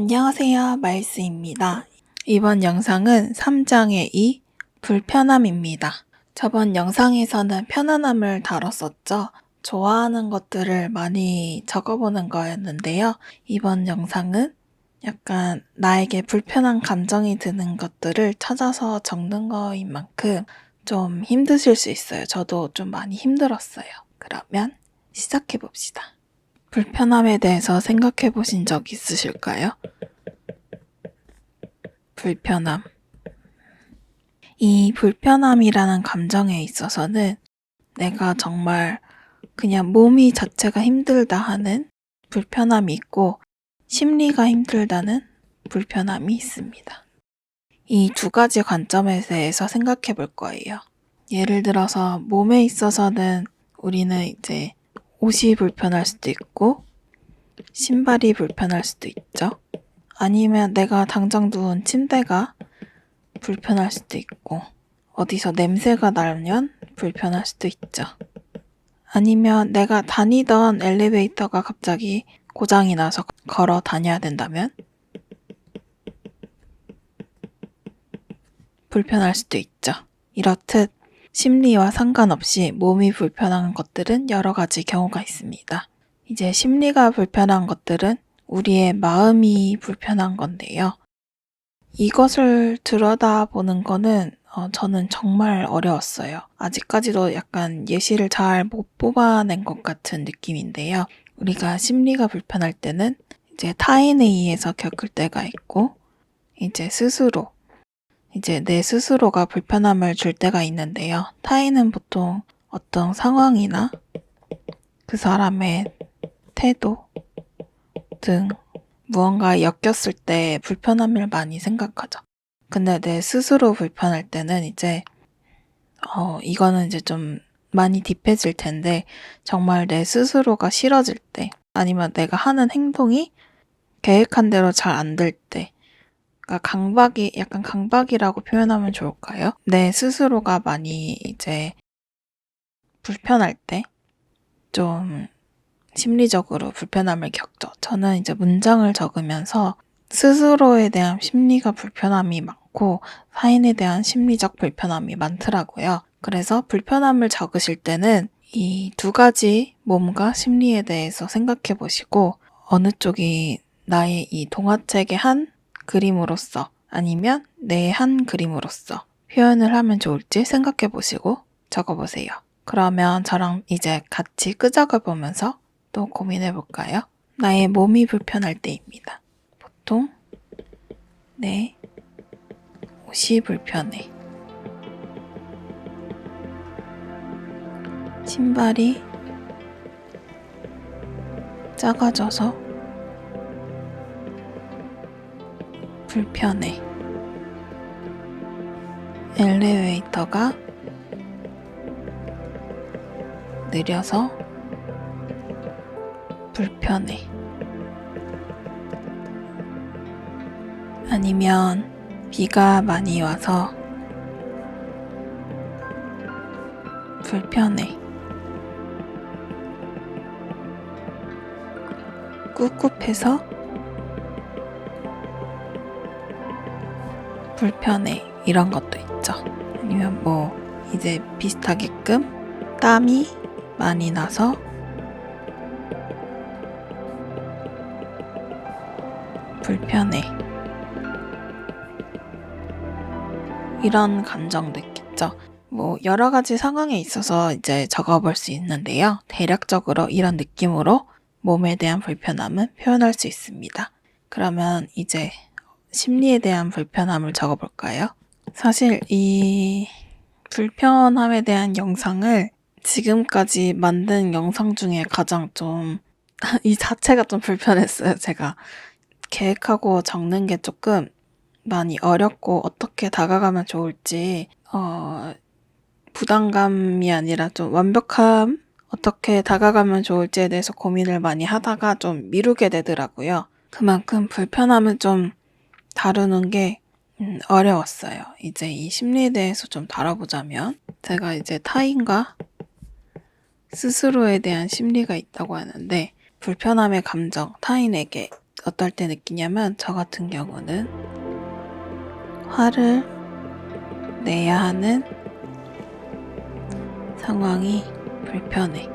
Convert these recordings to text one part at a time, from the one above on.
안녕하세요. 말스입니다. 이번 영상은 3장의 2 불편함입니다. 저번 영상에서는 편안함을 다뤘었죠. 좋아하는 것들을 많이 적어보는 거였는데요. 이번 영상은 약간 나에게 불편한 감정이 드는 것들을 찾아서 적는 거인 만큼 좀 힘드실 수 있어요. 저도 좀 많이 힘들었어요. 그러면 시작해봅시다. 불편함에 대해서 생각해 보신 적 있으실까요? 불편함. 이 불편함이라는 감정에 있어서는 내가 정말 그냥 몸이 자체가 힘들다 하는 불편함이 있고 심리가 힘들다는 불편함이 있습니다. 이 두 가지 관점에 대해서 생각해 볼 거예요. 예를 들어서 몸에 있어서는 우리는 이제 옷이 불편할 수도 있고 신발이 불편할 수도 있죠. 아니면 내가 당장 누운 침대가 불편할 수도 있고 어디서 냄새가 나면 불편할 수도 있죠. 아니면 내가 다니던 엘리베이터가 갑자기 고장이 나서 걸어 다녀야 된다면 불편할 수도 있죠. 이렇듯 심리와 상관없이 몸이 불편한 것들은 여러 가지 경우가 있습니다. 이제 심리가 불편한 것들은 우리의 마음이 불편한 건데요. 이것을 들여다보는 거는 저는 정말 어려웠어요. 아직까지도 약간 예시를 잘 못 뽑아낸 것 같은 느낌인데요. 우리가 심리가 불편할 때는 이제 타인에 의해서 겪을 때가 있고 이제 내 스스로가 불편함을 줄 때가 있는데요. 타인은 보통 어떤 상황이나 그 사람의 태도 등 무언가 엮였을 때 불편함을 많이 생각하죠. 근데 내 스스로 불편할 때는 이제 이거는 이제 좀 많이 딥해질 텐데 정말 내 스스로가 싫어질 때 아니면 내가 하는 행동이 계획한 대로 잘 안 될 때 그러니까 약간 강박이라고 표현하면 좋을까요? 내 스스로가 많이 이제 불편할 때 좀 심리적으로 불편함을 겪죠. 저는 이제 문장을 적으면서 스스로에 대한 심리가 불편함이 많고 타인에 대한 심리적 불편함이 많더라고요. 그래서 불편함을 적으실 때는 이 두 가지 몸과 심리에 대해서 생각해 보시고 어느 쪽이 나의 이 동화책의 한 그림으로서 아니면 내 한 그림으로서 표현을 하면 좋을지 생각해 보시고 적어보세요. 그러면 저랑 이제 같이 끄적여 보면서 또 고민해 볼까요? 나의 몸이 불편할 때입니다. 보통 내 옷이 불편해. 신발이 작아져서 불편해. 엘리베이터가 느려서 불편해. 아니면 비가 많이 와서 불편해. 꿉꿉해서 불편해. 이런 것도 있죠. 아니면 뭐 이제 비슷하게끔 땀이 많이 나서 불편해. 이런 감정도 있겠죠. 뭐 여러 가지 상황에 있어서 이제 적어볼 수 있는데요. 대략적으로 이런 느낌으로 몸에 대한 불편함은 표현할 수 있습니다. 그러면 이제 심리에 대한 불편함을 적어볼까요? 사실 이 불편함에 대한 영상을 지금까지 만든 영상 중에 가장 좀 이 자체가 좀 불편했어요. 제가 계획하고 적는 게 조금 많이 어렵고 어떻게 다가가면 좋을지 부담감이 아니라 좀 완벽함 어떻게 다가가면 좋을지에 대해서 고민을 많이 하다가 좀 미루게 되더라고요. 그만큼 불편함을 좀 다루는 게 어려웠어요. 이제 이 심리에 대해서 좀 다뤄보자면 제가 이제 타인과 스스로에 대한 심리가 있다고 하는데 불편함의 감정, 타인에게 어떨 때 느끼냐면 저 같은 경우는 화를 내야 하는 상황이 불편해.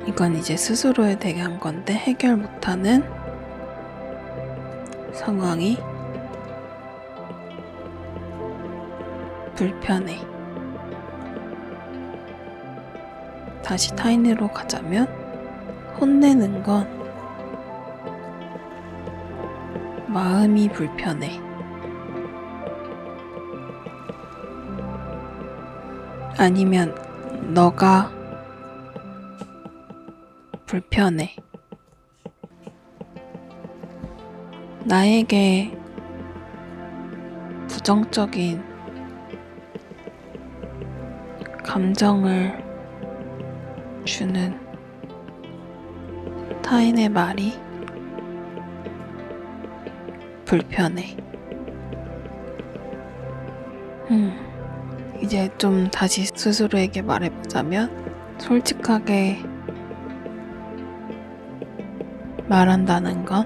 이건 이제 스스로에 대한 건데 해결 못하는 상황이 불편해. 다시 타인으로 가자면 혼내는 건 마음이 불편해. 아니면 너가 불편해. 나에게 부정적인 감정을 주는 타인의 말이 불편해. 이제 좀 다시 스스로에게 말해보자면 솔직하게 말한다는 건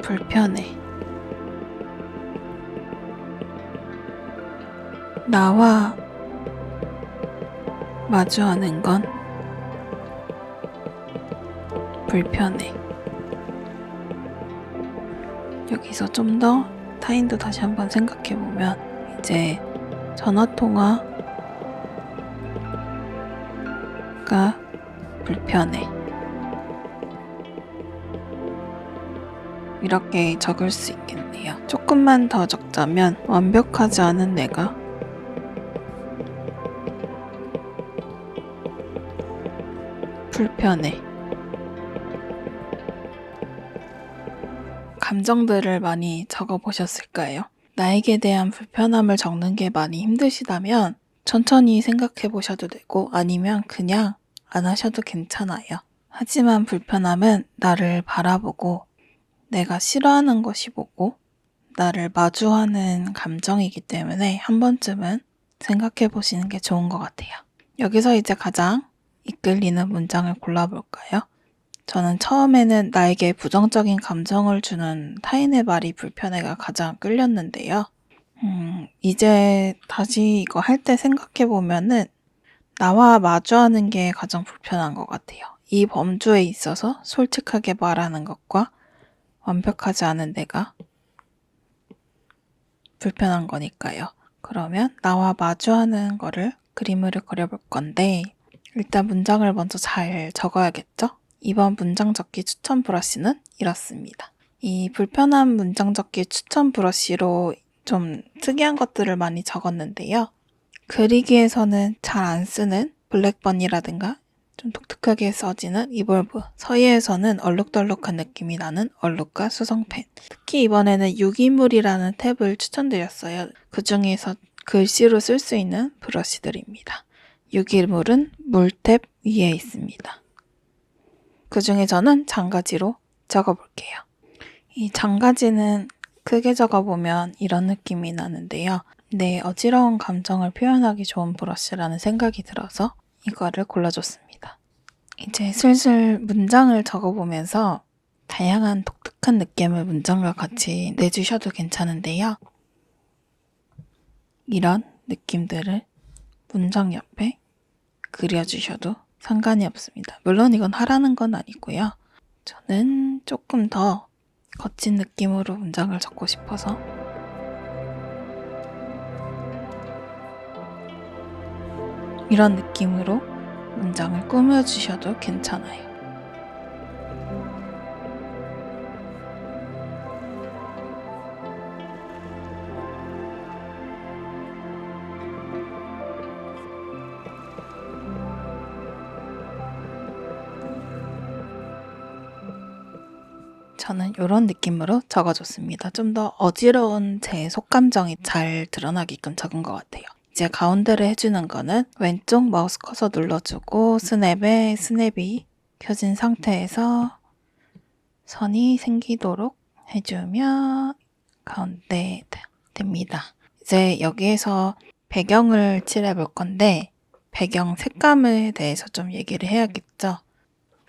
불편해. 나와 마주하는 건 불편해. 여기서 좀 더 타인도 다시 한번 생각해보면 이제 전화통화가 불편해. 이렇게 적을 수 있겠네요. 조금만 더 적자면 완벽하지 않은 내가 불편해. 감정들을 많이 적어보셨을까요? 나에게 대한 불편함을 적는 게 많이 힘드시다면 천천히 생각해 보셔도 되고 아니면 그냥 안 하셔도 괜찮아요. 하지만 불편함은 나를 바라보고 내가 싫어하는 것이 뭐고 나를 마주하는 감정이기 때문에 한 번쯤은 생각해 보시는 게 좋은 것 같아요. 여기서 이제 가장 이끌리는 문장을 골라볼까요? 저는 처음에는 나에게 부정적인 감정을 주는 타인의 말이 불편해가 가장 끌렸는데요. 이제 다시 이거 할 때 생각해보면은 나와 마주하는 게 가장 불편한 것 같아요. 이 범주에 있어서 솔직하게 말하는 것과 완벽하지 않은 내가 불편한 거니까요. 그러면 나와 마주하는 거를 그림으로 그려볼 건데 일단 문장을 먼저 잘 적어야겠죠? 이번 문장 적기 추천 브러쉬는 이렇습니다. 이 불편한 문장 적기 추천 브러쉬로 좀 특이한 것들을 많이 적었는데요. 그리기에서는 잘 안 쓰는 블랙버니라든가 좀 독특하게 써지는 이볼브, 서예에서는 얼룩덜룩한 느낌이 나는 얼룩과 수성펜, 특히 이번에는 유기물이라는 탭을 추천드렸어요. 그 중에서 글씨로 쓸 수 있는 브러쉬들입니다. 유기물은 물탭 위에 있습니다. 그 중에 저는 장가지로 적어볼게요. 이 장가지는 크게 적어보면 이런 느낌이 나는데요. 내 어지러운 감정을 표현하기 좋은 브러쉬라는 생각이 들어서 이거를 골라줬습니다. 이제 슬슬 문장을 적어보면서 다양한 독특한 느낌을 문장과 같이 내주셔도 괜찮은데요. 이런 느낌들을 문장 옆에 그려주셔도 상관이 없습니다. 물론 이건 하라는 건 아니고요. 저는 조금 더 거친 느낌으로 문장을 적고 싶어서 이런 느낌으로 문장을 꾸며주셔도 괜찮아요. 저는 이런 느낌으로 적어줬습니다. 좀 더 어지러운 제 속감정이 잘 드러나게끔 적은 것 같아요. 이제 가운데를 해주는 거는 왼쪽 마우스 커서 눌러주고 스냅에 스냅이 켜진 상태에서 선이 생기도록 해주면 가운데 됩니다. 이제 여기에서 배경을 칠해볼 건데 배경 색감에 대해서 좀 얘기를 해야겠죠.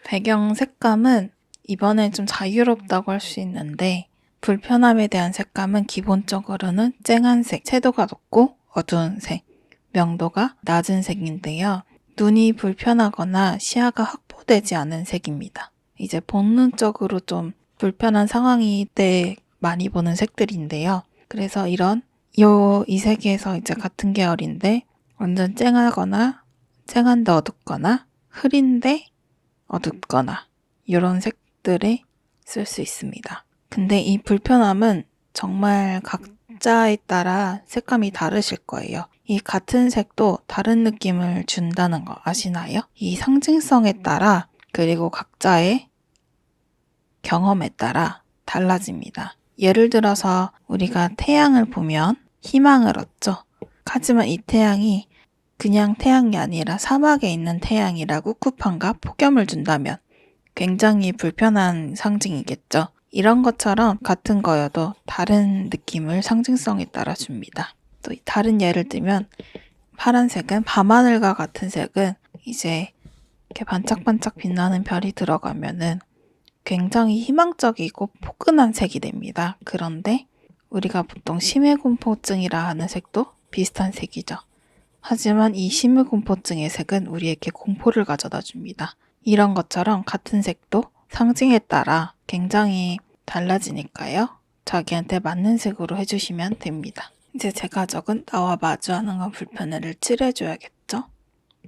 배경 색감은 이번엔 좀 자유롭다고 할 수 있는데 불편함에 대한 색감은 기본적으로는 쨍한 색, 채도가 높고 어두운 색, 명도가 낮은 색인데요. 눈이 불편하거나 시야가 확보되지 않은 색입니다. 이제 본능적으로 좀 불편한 상황일 때 많이 보는 색들인데요. 그래서 이 색에서 이제 같은 계열인데 완전 쨍하거나 쨍한데 어둡거나 흐린데 어둡거나 이런 색들에 쓸 수 있습니다. 근데 이 불편함은 정말 각자에 따라 색감이 다르실 거예요. 이 같은 색도 다른 느낌을 준다는 거 아시나요? 이 상징성에 따라 그리고 각자의 경험에 따라 달라집니다. 예를 들어서 우리가 태양을 보면 희망을 얻죠. 하지만 이 태양이 그냥 태양이 아니라 사막에 있는 태양이라고 쿠팡과 폭염을 준다면 굉장히 불편한 상징이겠죠. 이런 것처럼 같은 거여도 다른 느낌을 상징성에 따라 줍니다. 또 다른 예를 들면 파란색은 밤하늘과 같은 색은 이제 이렇게 반짝반짝 빛나는 별이 들어가면은 굉장히 희망적이고 포근한 색이 됩니다. 그런데 우리가 보통 심해공포증이라 하는 색도 비슷한 색이죠. 하지만 이 심해공포증의 색은 우리에게 공포를 가져다 줍니다. 이런 것처럼 같은 색도 상징에 따라 굉장히 달라지니까요. 자기한테 맞는 색으로 해주시면 됩니다. 이제 제가 적은 나와 마주하는 건 불편해를 칠해줘야겠죠?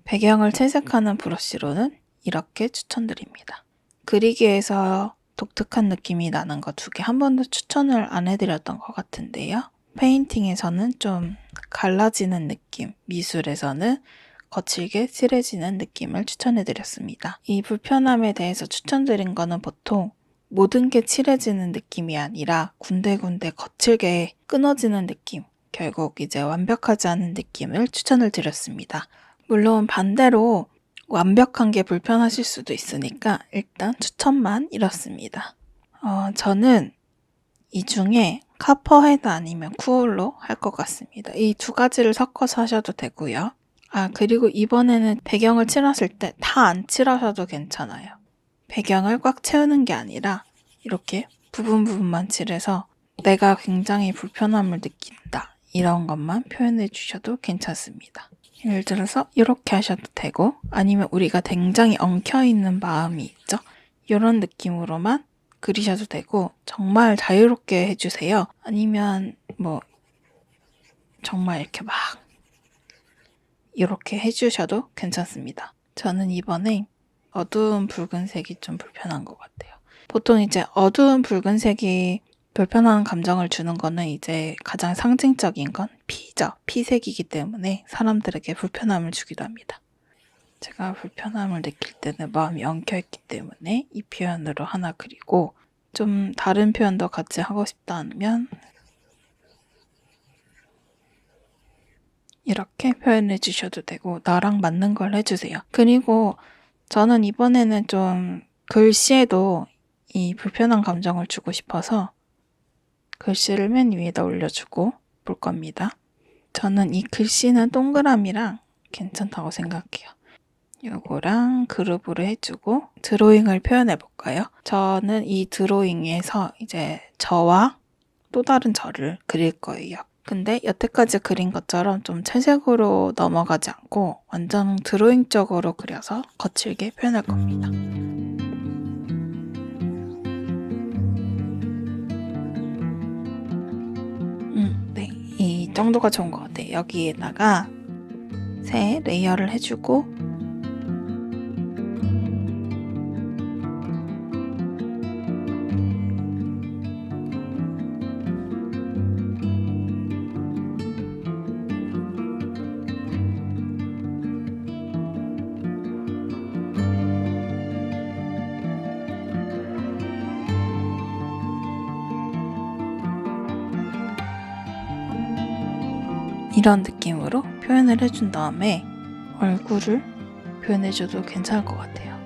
배경을 채색하는 브러쉬로는 이렇게 추천드립니다. 그리기에서 독특한 느낌이 나는 거 2개 한 번도 추천을 안 해드렸던 것 같은데요. 페인팅에서는 좀 갈라지는 느낌, 미술에서는 거칠게 칠해지는 느낌을 추천해드렸습니다. 이 불편함에 대해서 추천드린 거는 보통 모든 게 칠해지는 느낌이 아니라 군데군데 거칠게 끊어지는 느낌, 결국 이제 완벽하지 않은 느낌을 추천을 드렸습니다. 물론 반대로 완벽한 게 불편하실 수도 있으니까 일단 추천만 이렇습니다. 저는 이 중에 카퍼헤드 아니면 쿠올로 할 것 같습니다. 이 2가지를 섞어서 하셔도 되고요. 그리고 이번에는 배경을 칠하실 때 다 안 칠하셔도 괜찮아요. 배경을 꽉 채우는 게 아니라 이렇게 부분만 칠해서 내가 굉장히 불편함을 느낀다. 이런 것만 표현해 주셔도 괜찮습니다. 예를 들어서 이렇게 하셔도 되고 아니면 우리가 굉장히 엉켜있는 마음이 있죠. 이런 느낌으로만 그리셔도 되고 정말 자유롭게 해주세요. 아니면 정말 이렇게 막 이렇게 해주셔도 괜찮습니다. 저는 이번에 어두운 붉은색이 좀 불편한 것 같아요. 보통 이제 어두운 붉은색이 불편한 감정을 주는 거는 이제 가장 상징적인 건 피죠. 피색이기 때문에 사람들에게 불편함을 주기도 합니다. 제가 불편함을 느낄 때는 마음이 엉켜있기 때문에 이 표현으로 하나 그리고 좀 다른 표현도 같이 하고 싶다면 이렇게 표현해 주셔도 되고 나랑 맞는 걸 해주세요. 그리고 저는 이번에는 좀 글씨에도 이 불편한 감정을 주고 싶어서 글씨를 맨 위에다 올려주고 볼 겁니다. 저는 이 글씨는 동그라미랑 괜찮다고 생각해요. 요거랑 그룹으로 해주고 드로잉을 표현해 볼까요? 저는 이 드로잉에서 이제 저와 또 다른 저를 그릴 거예요. 근데 여태까지 그린 것처럼 좀 채색으로 넘어가지 않고 완전 드로잉적으로 그려서 거칠게 표현할 겁니다. 네, 이 정도가 좋은 것 같아요. 여기에다가 새 레이어를 해주고 이런 느낌으로 표현을 해준 다음에 얼굴을 표현해줘도 괜찮을 것 같아요.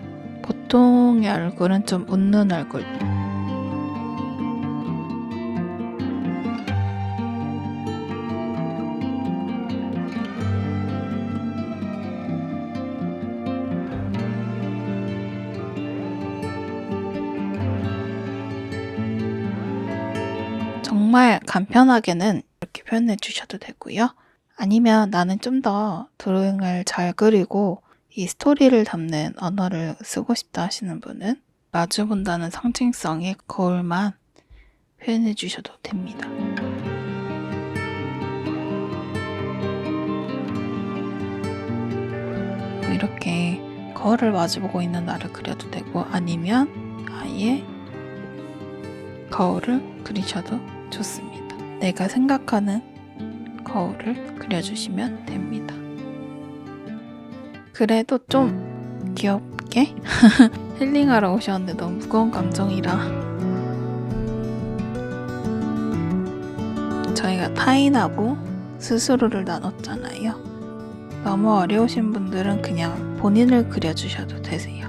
보통의 얼굴은 좀 웃는 얼굴. 정말 간편하게는 이렇게 표현해 주셔도 되고요. 아니면 나는 좀 더 드로잉을 잘 그리고 이 스토리를 담는 언어를 쓰고 싶다 하시는 분은 마주본다는 상징성의 거울만 표현해 주셔도 됩니다. 이렇게 거울을 마주보고 있는 나를 그려도 되고, 아니면 아예 거울을 그리셔도 좋습니다. 내가 생각하는 거울을 그려주시면 됩니다. 그래도 좀 귀엽게 힐링하러 오셨는데 너무 무거운 감정이라 저희가 타인하고 스스로를 나눴잖아요. 너무 어려우신 분들은 그냥 본인을 그려주셔도 되세요.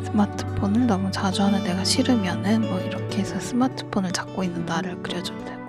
스마트폰을 너무 자주 하는 내가 싫으면은 뭐 이렇게 해서 스마트폰을 잡고 있는 나를 그려줘도 되고.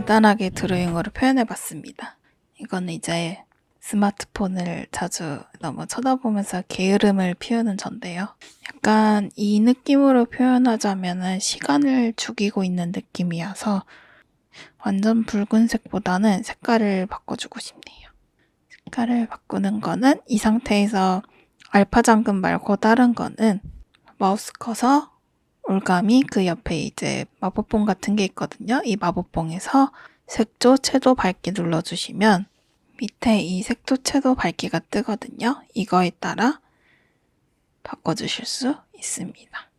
간단하게 드로잉으로 표현해봤습니다. 이거는 이제 스마트폰을 자주 너무 쳐다보면서 게으름을 피우는 전데요. 약간 이 느낌으로 표현하자면 시간을 죽이고 있는 느낌이어서 완전 붉은색보다는 색깔을 바꿔주고 싶네요. 색깔을 바꾸는 거는 이 상태에서 알파 잠금 말고 다른 거는 마우스 커서 올가미 그 옆에 이제 마법봉 같은 게 있거든요. 이 마법봉에서 색조, 채도 밝기 눌러주시면 밑에 이 색조, 채도 밝기가 뜨거든요. 이거에 따라 바꿔주실 수 있습니다.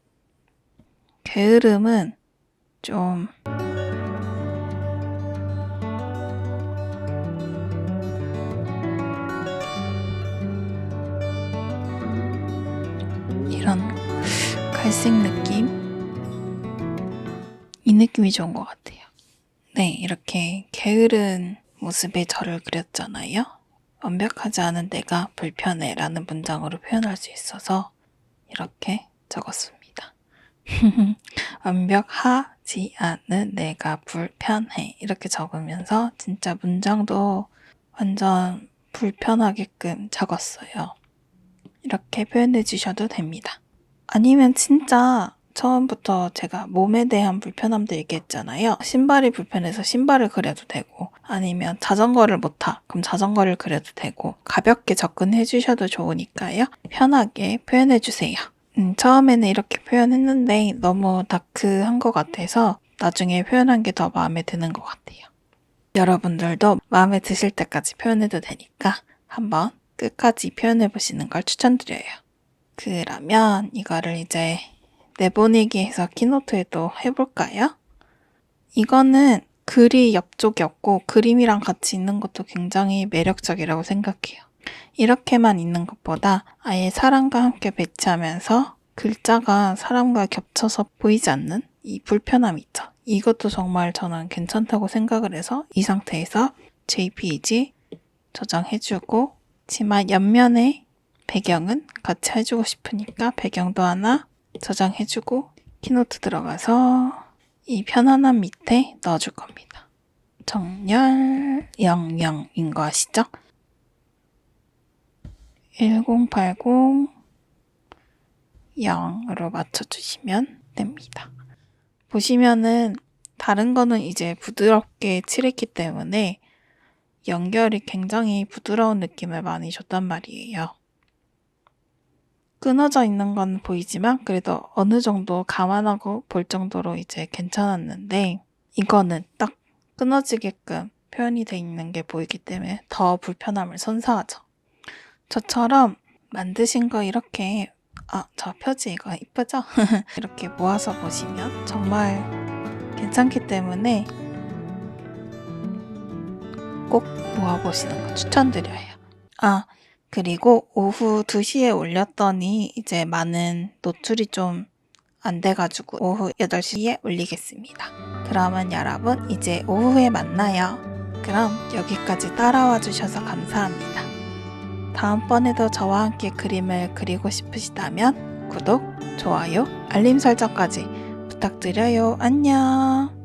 게으름은 좀 이런 갈색 느낌? 이 느낌이 좋은 것 같아요. 네, 이렇게 게으른 모습의 저를 그렸잖아요. 완벽하지 않은 내가 불편해 라는 문장으로 표현할 수 있어서 이렇게 적었습니다. 완벽하지 않은 내가 불편해 이렇게 적으면서 진짜 문장도 완전 불편하게끔 적었어요. 이렇게 표현해 주셔도 됩니다. 아니면 진짜 처음부터 제가 몸에 대한 불편함도 얘기했잖아요. 신발이 불편해서 신발을 그려도 되고, 아니면 자전거를 못 타. 그럼 자전거를 그려도 되고, 가볍게 접근해 주셔도 좋으니까요. 편하게 표현해 주세요. 처음에는 이렇게 표현했는데 너무 다크한 것 같아서 나중에 표현한 게 더 마음에 드는 것 같아요. 여러분들도 마음에 드실 때까지 표현해도 되니까 한번 끝까지 표현해 보시는 걸 추천드려요. 그러면 이거를 이제 내보내기 해서 키노트에도 해볼까요? 이거는 글이 옆쪽이 없고 그림이랑 같이 있는 것도 굉장히 매력적이라고 생각해요. 이렇게만 있는 것보다 아예 사람과 함께 배치하면서 글자가 사람과 겹쳐서 보이지 않는 이 불편함이 있죠. 이것도 정말 저는 괜찮다고 생각을 해서 이 상태에서 JPG 저장해주고, 치마 옆면에 배경은 같이 해주고 싶으니까 배경도 하나 저장해주고 키노트 들어가서 이 편안한 밑에 넣어줄 겁니다. 정렬 00인 거 아시죠? 1080 0으로 맞춰주시면 됩니다. 보시면은 다른 거는 이제 부드럽게 칠했기 때문에 연결이 굉장히 부드러운 느낌을 많이 줬단 말이에요. 끊어져 있는 건 보이지만 그래도 어느 정도 감안하고 볼 정도로 이제 괜찮았는데 이거는 딱 끊어지게끔 표현이 돼 있는 게 보이기 때문에 더 불편함을 선사하죠. 저처럼 만드신 거 이렇게 저 표지 이거 이쁘죠? 이렇게 모아서 보시면 정말 괜찮기 때문에 꼭 모아보시는 거 추천드려요. 그리고 오후 2시에 올렸더니 이제 많은 노출이 좀 안 돼가지고 오후 8시에 올리겠습니다. 그러면 여러분 이제 오후에 만나요. 그럼 여기까지 따라와 주셔서 감사합니다. 다음번에도 저와 함께 그림을 그리고 싶으시다면 구독, 좋아요, 알림 설정까지 부탁드려요. 안녕.